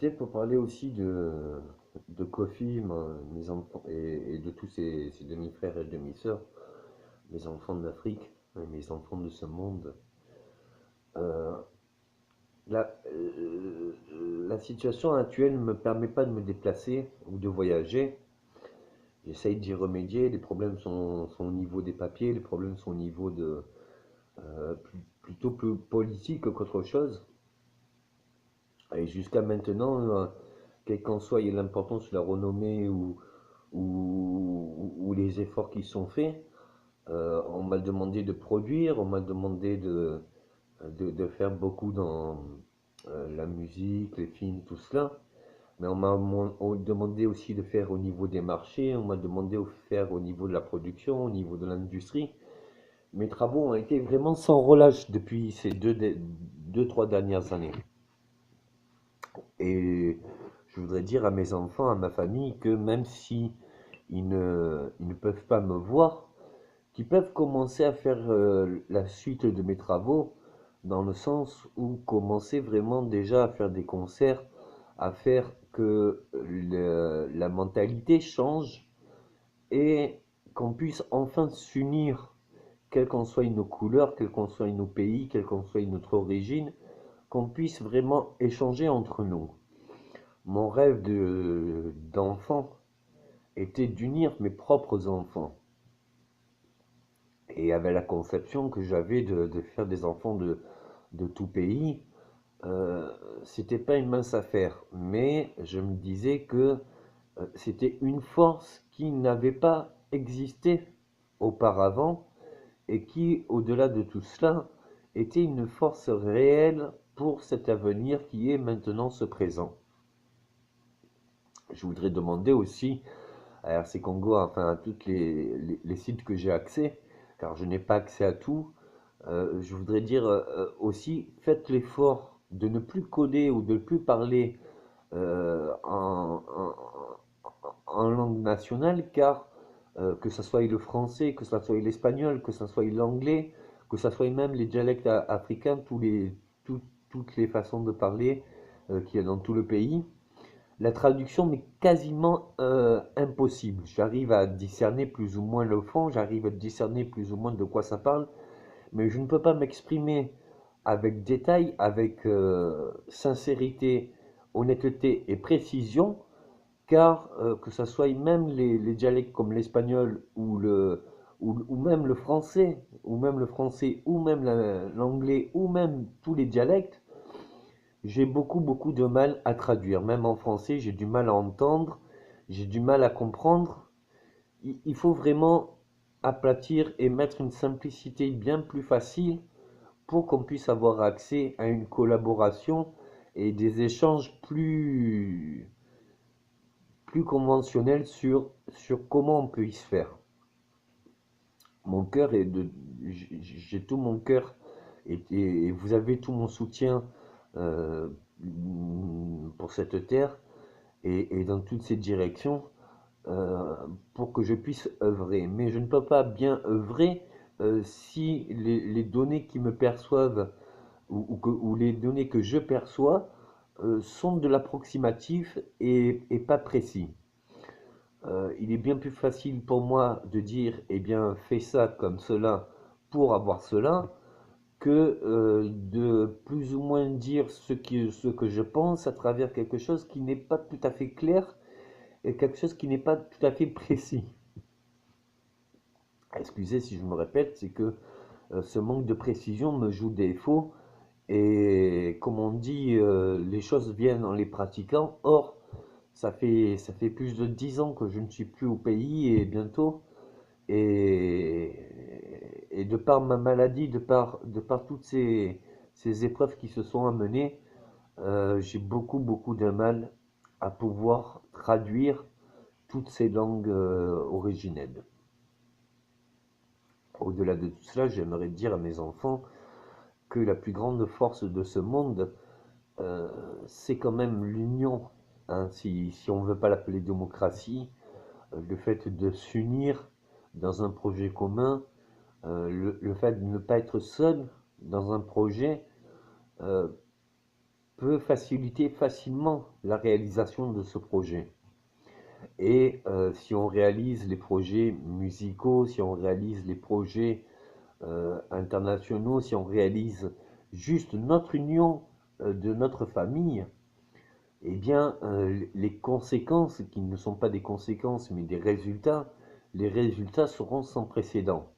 J'étais pour parler aussi de Kofi, mes enfants, et de tous ces demi-frères et demi-sœurs, mes enfants d'Afrique, et mes enfants de ce monde. Euh, la situation actuelle ne me permet pas de me déplacer ou de voyager. J'essaye d'y remédier. Les problèmes sont au niveau des papiers, les problèmes sont au niveau plutôt plus politique qu'autre chose. Et jusqu'à maintenant, quelle qu'en soit l'importance de la renommée ou les efforts qui sont faits, on m'a demandé de produire, on m'a demandé de faire beaucoup dans la musique, les films, tout cela. Mais on demandé aussi de faire au niveau des marchés, on m'a demandé de faire au niveau de la production, au niveau de l'industrie. Mes travaux ont été vraiment sans relâche depuis ces deux, trois dernières années. Et je voudrais dire à mes enfants, à ma famille, que même si ils ne peuvent pas me voir, qu'ils peuvent commencer à faire la suite de mes travaux, dans le sens où commencer vraiment déjà à faire des concerts, à faire que la mentalité change et qu'on puisse enfin s'unir, quelles qu'en soient nos couleurs, quels qu'en soient nos pays, quelle qu'en soit notre origine, qu'on puisse vraiment échanger entre nous. Mon rêve d'enfant était d'unir mes propres enfants. Et avec la conception que j'avais de faire des enfants de tout pays, euh, c'était pas une mince affaire. Mais je me disais que c'était une force qui n'avait pas existé auparavant et qui, au-delà de tout cela, était une force réelle pour cet avenir qui est maintenant ce présent. Je voudrais demander aussi à RC Congo, enfin à tous les sites que j'ai accès, car je n'ai pas accès à tout. Je voudrais dire aussi, faites l'effort de ne plus coder ou de ne plus parler en langue nationale, car que ce soit le français, que ce soit l'espagnol, que ce soit l'anglais, que ce soit même les dialectes africains, toutes les façons de parler qu'il y a dans tout le pays, la traduction m'est quasiment impossible. J'arrive à discerner plus ou moins le fond, j'arrive à discerner plus ou moins de quoi ça parle, mais je ne peux pas m'exprimer avec détail, avec sincérité, honnêteté et précision, car que ce soit même les dialectes comme l'espagnol ou même le français, ou même l'anglais, ou même tous les dialectes, j'ai beaucoup de mal à traduire. Même en français, j'ai du mal à entendre, j'ai du mal à comprendre. Il faut vraiment aplatir et mettre une simplicité bien plus facile pour qu'on puisse avoir accès à une collaboration et des échanges plus conventionnels sur comment on peut y se faire. Mon cœur est de, j'ai tout mon cœur et vous avez tout mon soutien euh, pour cette terre et dans toutes ces directions euh, pour que je puisse œuvrer. Mais je ne peux pas bien œuvrer si les données qui me perçoivent ou les données que je perçois sont de l'approximatif et pas précis. Il est bien plus facile pour moi de dire, eh bien, fais ça comme cela pour avoir cela, que de plus ou moins dire ce que je pense à travers quelque chose qui n'est pas tout à fait clair et quelque chose qui n'est pas tout à fait précis. Excusez si je me répète, c'est que ce manque de précision me joue défaut et comme on dit, les choses viennent en les pratiquant. Or, ça fait plus de 10 ans que je ne suis plus au pays et bientôt. Et, et de par ma maladie, de par toutes ces épreuves qui se sont amenées, j'ai beaucoup de mal à pouvoir traduire toutes ces langues originelles. Au-delà de tout cela, j'aimerais dire à mes enfants que la plus grande force de ce monde, euh, c'est quand même l'union. Hein, si on ne veut pas l'appeler démocratie, le fait de s'unir dans un projet commun, le fait de ne pas être seul dans un projet, euh, peut faciliter facilement la réalisation de ce projet. Et si on réalise les projets musicaux, si on réalise les projets internationaux, si on réalise juste notre union de notre famille, eh bien, les conséquences, qui ne sont pas des conséquences, mais des résultats, les résultats seront sans précédent.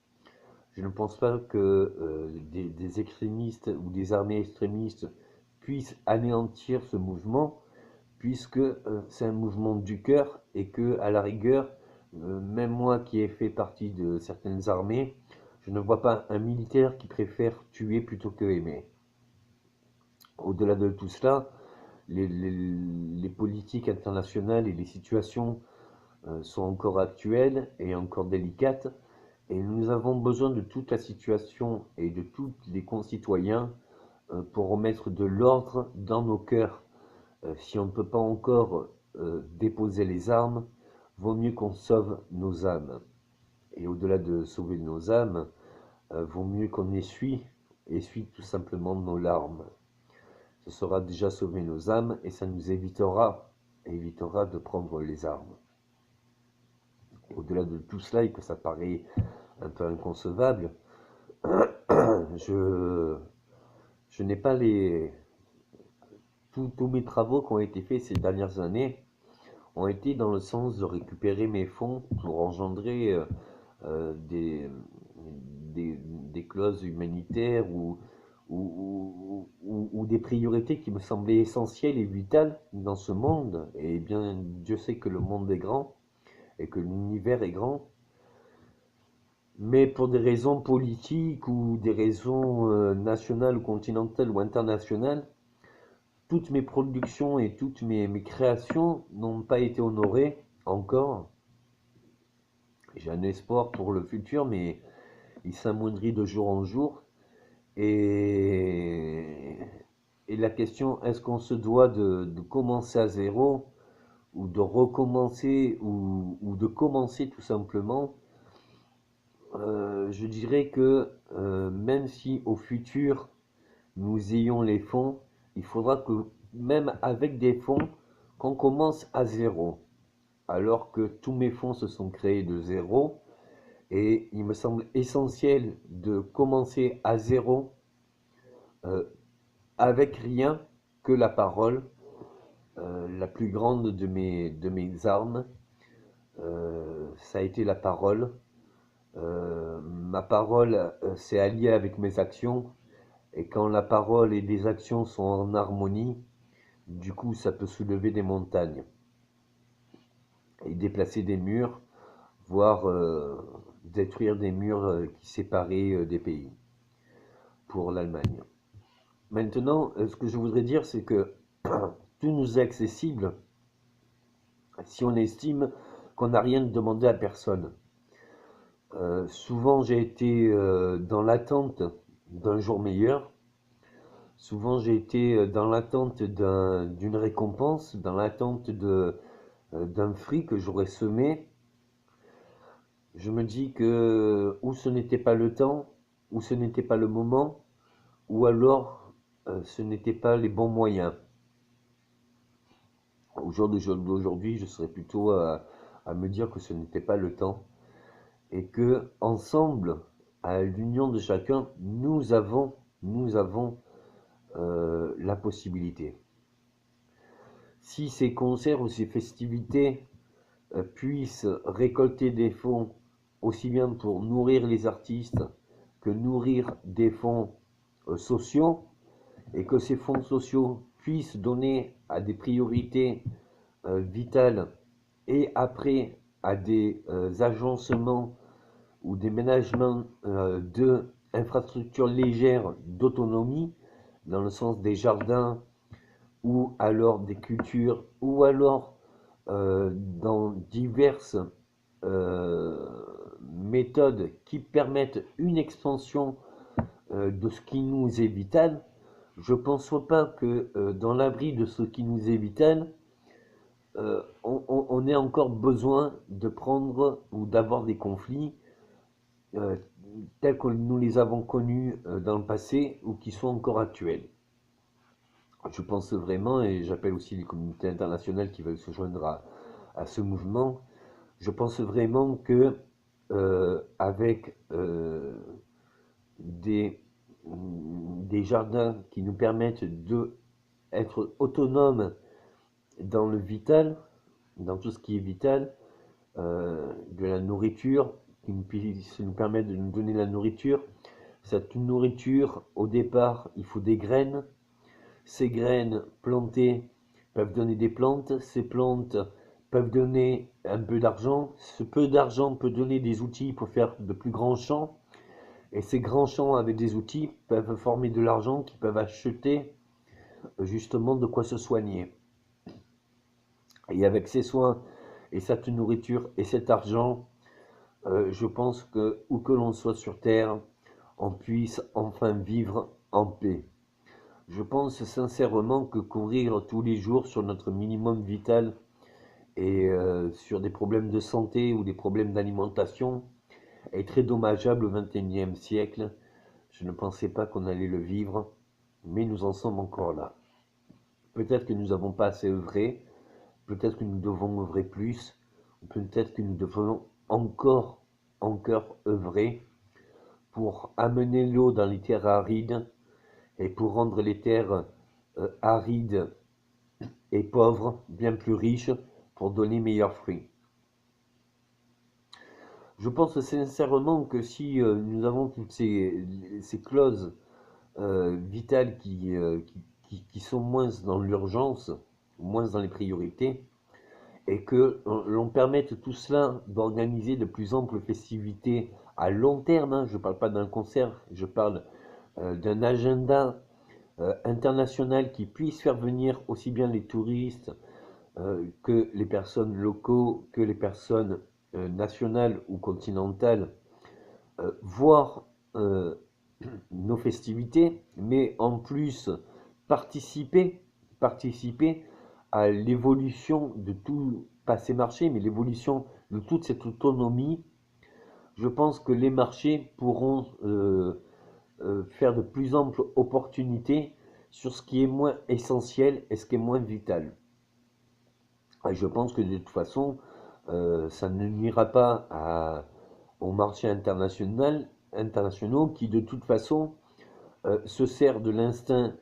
Je ne pense pas que des extrémistes ou des armées extrémistes puissent anéantir ce mouvement, puisque c'est un mouvement du cœur et que, à la rigueur, même moi qui ai fait partie de certaines armées, je ne vois pas un militaire qui préfère tuer plutôt que aimer. Au-delà de tout cela, les politiques internationales et les situations sont encore actuelles et encore délicates, et nous avons besoin de toute la situation et de tous les concitoyens pour remettre de l'ordre dans nos cœurs. Si on ne peut pas encore déposer les armes, vaut mieux qu'on sauve nos âmes. Et au-delà de sauver nos âmes, vaut mieux qu'on essuie tout simplement nos larmes. Ce sera déjà sauver nos âmes et ça nous évitera de prendre les armes. Au-delà de tout cela, et que ça paraît un peu inconcevable, je, je n'ai pas tous mes travaux qui ont été faits ces dernières années ont été dans le sens de récupérer mes fonds pour engendrer euh, des, des clauses humanitaires ou des priorités qui me semblaient essentielles et vitales dans ce monde. Et bien, Dieu sait que le monde est grand et que l'univers est grand. Mais pour des raisons politiques ou des raisons nationales ou continentales ou internationales, toutes mes productions et toutes mes créations n'ont pas été honorées encore. J'ai un espoir pour le futur, mais il s'amoindrit de jour en jour. Et, et la question, est-ce qu'on se doit de commencer à zéro ou de recommencer ou de commencer tout simplement? Je dirais que même si au futur nous ayons les fonds, il faudra que même avec des fonds, qu'on commence à zéro. Alors que tous mes fonds se sont créés de zéro, et il me semble essentiel de commencer à zéro euh, avec rien que la parole, la plus grande de mes armes. Ça a été la parole. Ma parole s'est alliée avec mes actions, et quand la parole et les actions sont en harmonie, du coup, ça peut soulever des montagnes et déplacer des murs, voire détruire des murs qui séparaient des pays pour l'Allemagne. Maintenant, ce que je voudrais dire, c'est que tout nous est accessible si on estime qu'on n'a rien demandé à personne. Souvent, j'ai été dans l'attente d'un jour meilleur. Souvent, j'ai été dans l'attente d'une récompense, dans l'attente d'un fruit que j'aurais semé. Je me dis que ou ce n'était pas le temps, ou ce n'était pas le moment, ou alors ce n'étaient pas les bons moyens. Au jour d'aujourd'hui, je serais plutôt à me dire que ce n'était pas le temps et que ensemble, à l'union de chacun, nous avons la possibilité. Si ces concerts ou ces festivités puissent récolter des fonds aussi bien pour nourrir les artistes que nourrir des fonds sociaux, et que ces fonds sociaux puissent donner à des priorités vitales et après à des agencements ou des ménagements d'infrastructures légères d'autonomie, dans le sens des jardins ou alors des cultures ou alors dans diverses euh, méthodes qui permettent une expansion de ce qui nous est vital. Je ne pense pas que dans l'abri de ce qui nous est vital, on ait encore besoin de prendre ou d'avoir des conflits euh, tels que nous les avons connus dans le passé ou qui sont encore actuels. Je pense vraiment, et j'appelle aussi les communautés internationales qui veulent se joindre à ce mouvement, je pense vraiment que avec des, des jardins qui nous permettent d'être autonomes dans le vital, dans tout ce qui est vital, de la nourriture, qui nous puisse nous permettre de nous donner la nourriture. Cette nourriture, au départ, il faut des graines. Ces graines plantées peuvent donner des plantes. Ces plantes peuvent donner un peu d'argent. Ce peu d'argent peut donner des outils pour faire de plus grands champs. Et ces grands champs avec des outils peuvent former de l'argent qui peuvent acheter justement de quoi se soigner. Et avec ces soins et cette nourriture et cet argent, je pense que où que l'on soit sur Terre, on puisse enfin vivre en paix. Je pense sincèrement que courir tous les jours sur notre minimum vital et sur des problèmes de santé ou des problèmes d'alimentation est très dommageable au XXIe siècle. Je ne pensais pas qu'on allait le vivre, mais nous en sommes encore là. Peut-être que nous n'avons pas assez œuvré, peut-être que nous devons œuvrer plus, ou peut-être que nous devons encore œuvrer pour amener l'eau dans les terres arides et pour rendre les terres arides et pauvres bien plus riches pour donner meilleurs fruits. Je pense sincèrement que si nous avons toutes ces clauses vitales qui sont moins dans l'urgence, moins dans les priorités, et que l'on permette tout cela d'organiser de plus amples festivités à long terme, hein, je ne parle pas d'un concert, je parle d'un agenda international qui puisse faire venir aussi bien les touristes que les personnes locaux, que les personnes nationales ou continentales, voir nos festivités, mais en plus participer à l'évolution de tout, pas ces marchés, mais l'évolution de toute cette autonomie. Je pense que les marchés pourront faire de plus amples opportunités sur ce qui est moins essentiel et ce qui est moins vital. Et je pense que de toute façon, ça ne nuira pas aux marchés internationaux qui de toute façon se sert de l'instinct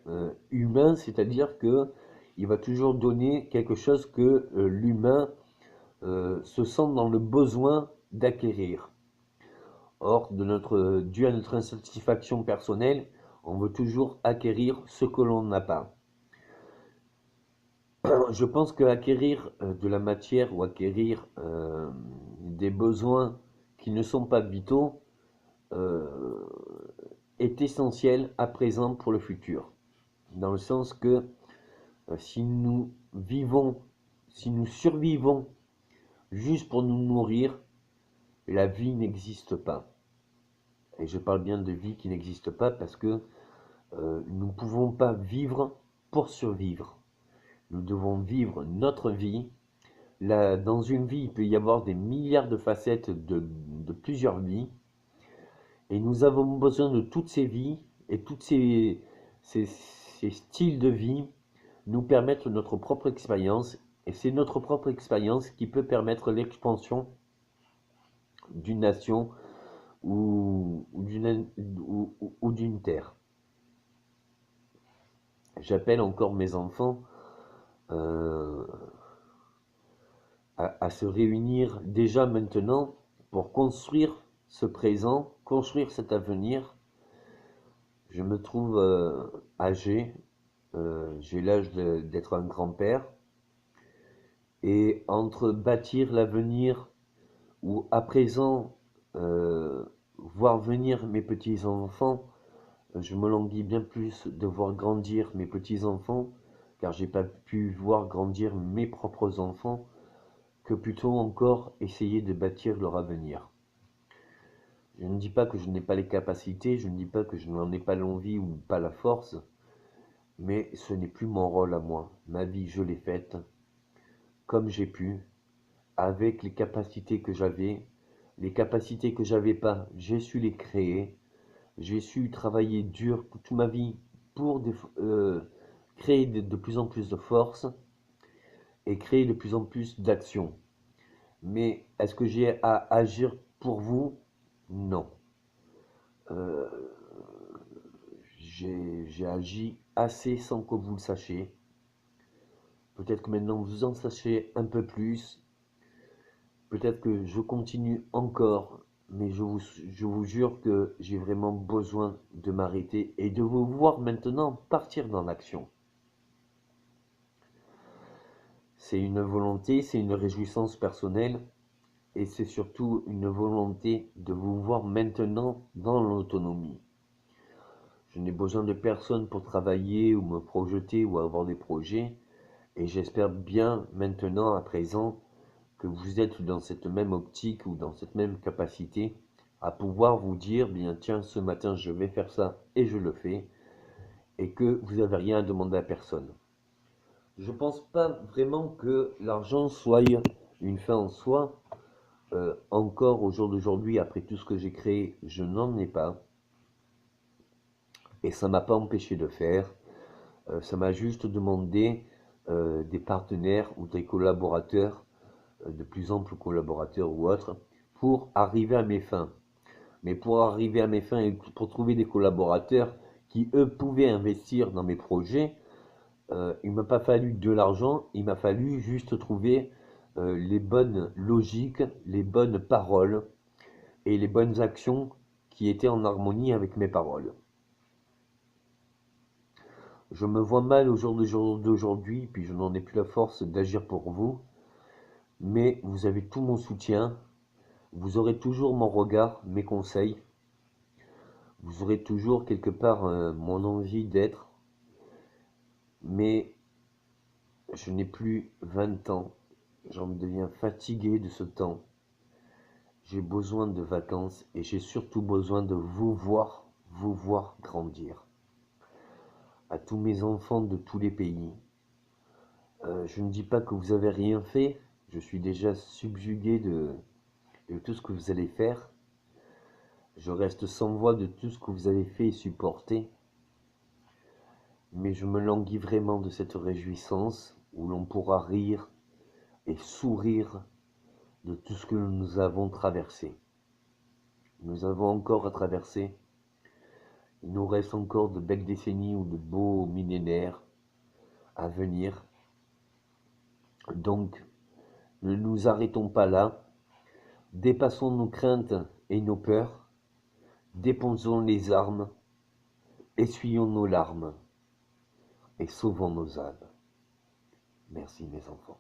humain, c'est-à-dire que il va toujours donner quelque chose que l'humain se sent dans le besoin d'acquérir. Or, dû à notre insatisfaction personnelle, on veut toujours acquérir ce que l'on n'a pas. Je pense que acquérir de la matière ou acquérir des besoins qui ne sont pas vitaux euh, est essentiel à présent pour le futur. Dans le sens que si nous vivons, si nous survivons juste pour nous nourrir, la vie n'existe pas. Et je parle bien de vie qui n'existe pas parce que nous ne pouvons pas vivre pour survivre. Nous devons vivre notre vie. Là, dans une vie, il peut y avoir des milliards de facettes de plusieurs vies. Et nous avons besoin de toutes ces vies et tous ces styles de vie nous permettent notre propre expérience. Et c'est notre propre expérience qui peut permettre l'expansion d'une nation ou d'une terre. J'appelle encore mes enfants euh, à se réunir déjà maintenant pour construire ce présent, construire cet avenir. Je me trouve âgé, j'ai l'âge d'être un grand-père, et entre bâtir l'avenir ou à présent voir venir mes petits-enfants, je me languis bien plus de voir grandir mes petits-enfants, car j'ai pas pu voir grandir mes propres enfants, que plutôt encore essayer de bâtir leur avenir. Je ne dis pas que je n'ai pas les capacités, je ne dis pas que je n'en ai pas l'envie ou pas la force, mais ce n'est plus mon rôle à moi. Ma vie, je l'ai faite comme j'ai pu, avec les capacités que j'avais. Les capacités que j'avais pas, j'ai su les créer. J'ai su travailler dur toute ma vie pour créer de plus en plus de force et créer de plus en plus d'action. Mais est-ce que j'ai à agir pour vous? Non. Euh, j'ai agi assez sans que vous le sachiez. Peut-être que maintenant vous en sachez un peu plus. Peut-être que je continue encore, mais je vous jure que j'ai vraiment besoin de m'arrêter et de vous voir maintenant partir dans l'action. C'est une volonté, c'est une réjouissance personnelle et c'est surtout une volonté de vous voir maintenant dans l'autonomie. Je n'ai besoin de personne pour travailler ou me projeter ou avoir des projets et j'espère bien maintenant, à présent, que vous êtes dans cette même optique ou dans cette même capacité à pouvoir vous dire, bien tiens, ce matin je vais faire ça et je le fais, et que vous n'avez rien à demander à personne. Je ne pense pas vraiment que l'argent soit une fin en soi. Encore au jour d'aujourd'hui, après tout ce que j'ai créé, je n'en ai pas. Et ça ne m'a pas empêché de faire. Ça m'a juste demandé des partenaires ou des collaborateurs, de plus amples collaborateurs ou autres, pour arriver à mes fins. Mais pour arriver à mes fins et pour trouver des collaborateurs qui, eux, pouvaient investir dans mes projets, il ne m'a pas fallu de l'argent, il m'a fallu juste trouver les bonnes logiques, les bonnes paroles et les bonnes actions qui étaient en harmonie avec mes paroles. Je me vois mal au jour d'aujourd'hui, puis je n'en ai plus la force d'agir pour vous, mais vous avez tout mon soutien, vous aurez toujours mon regard, mes conseils, vous aurez toujours quelque part mon envie d'être, mais je n'ai plus 20 ans, j'en deviens fatigué de ce temps. J'ai besoin de vacances et j'ai surtout besoin de vous voir grandir. À tous mes enfants de tous les pays, je ne dis pas que vous avez rien fait, je suis déjà subjugué de tout ce que vous allez faire. Je reste sans voix de tout ce que vous avez fait et supporté, mais je me languis vraiment de cette réjouissance où l'on pourra rire et sourire de tout ce que nous avons traversé. Nous avons encore à traverser. Il nous reste encore de belles décennies ou de beaux millénaires à venir. Donc, ne nous arrêtons pas là. Dépassons nos craintes et nos peurs. Déposons les armes. Essuyons nos larmes et sauvons nos âmes. Merci mes enfants.